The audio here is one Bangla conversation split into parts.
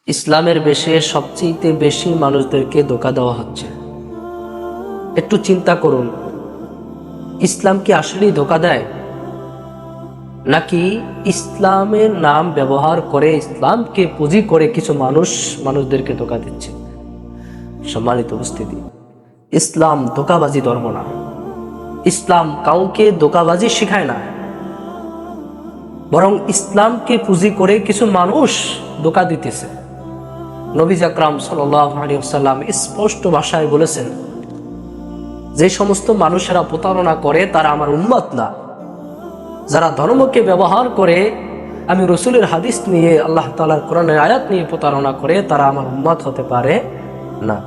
ইসলামের বেশে সবচেয়ে বেশি মানুষদেরকে ধোঁকা দেওয়া হচ্ছে। একটু চিন্তা করুন, ইসলাম কি আসলেই ধোঁকা দেয়, নাকি ইসলামের নাম ব্যবহার করে ইসলামকে পুঁজি করে কিছু মানুষদেরকে ধোঁকা দিচ্ছে? সম্মানিত উপস্থিতি, ইসলাম ধোঁকাবাজি ধর্ম না। ইসলাম কাউকে ধোঁকাবাজি শেখায় না, বরং ইসলামকে পুঁজি করে কিছু মানুষ ধোঁকা দিতেছে। নবী আকরাম সাল্লাল্লাহু আলাইহি ওয়াসাল্লাম স্পষ্ট ভাষায় বলেছেন, যে সমস্ত মানুষেরা প্রতারণা করে তারা আমার উম্মত না। যারা ধর্মকে ব্যবহার করে আমি রসুলের হাদিস নিয়ে, আল্লাহ তাআলার কোরআনের আয়াত নিয়ে প্রতারণা করে, তারা আমার উম্মত হতে পারে না।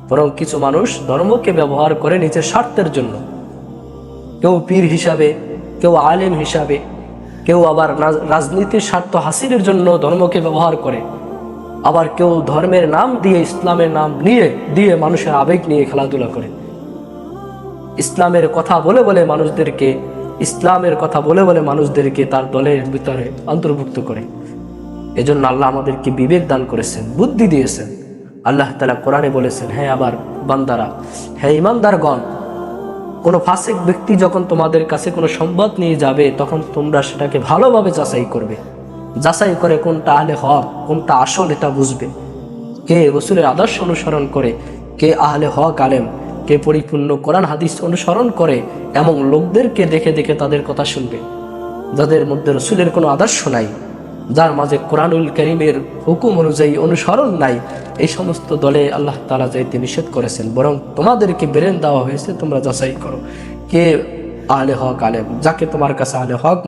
বরং কিছু মানুষ ধর্মকে ব্যবহার করে নিজের স্বার্থের জন্য, কেউ পীর হিসাবে, কেউ আলেম হিসাবে, কেউ আবার রাজনীতির স্বার্থ হাসিলের জন্য ধর্মকে ব্যবহার করে, আবার কেউ ধর্মের নাম দিয়ে, ইসলামের নাম দিয়ে মানুষের আবেগ নিয়ে খেলাধুলা করে। ইসলামের কথা বলে বলে মানুষদেরকে তার দলের ভিতরে অন্তর্ভুক্ত করে। এজন্য আল্লাহ আমাদেরকে বিবেক দান করেছেন, বুদ্ধি দিয়েছেন। আল্লাহ তাআলা কোরআনে বলেছেন, হ্যাঁ আবার বান্দারা, হ্যাঁ ইমানদারগণ, কোনো ফাসিক ব্যক্তি যখন তোমাদের কাছে কোনো সংবাদ নিয়ে যাবে, তখন তোমরা সেটাকে ভালোভাবে যাচাই করবে। যাচাই করে কোনটা আহলে হক, কোনটা আসল, এটা বুঝবে। কে রাসূলের আদর্শ অনুসরণ করে, কে আহলে হক আলেম, কে পরিপূর্ণ কোরআন হাদিস অনুসরণ করে, এবং লোকদেরকে দেখে দেখে তাদের কথা শুনবে। যাদের মধ্যে রাসূলের কোনো আদর্শ নাই, যার মাঝে কোরআনুল কারীমের হুকুম অনুযায়ী অনুসরণ নাই, এই সমস্ত দলে আল্লাহ তাআলা যাইতে নিষেধ করেছেন। বরং তোমাদেরকে ব্রেন দেওয়া হয়েছে, তোমরা যাচাই করো কে আহলে হক আলেম, যাকে তোমার কাছে আহলে হক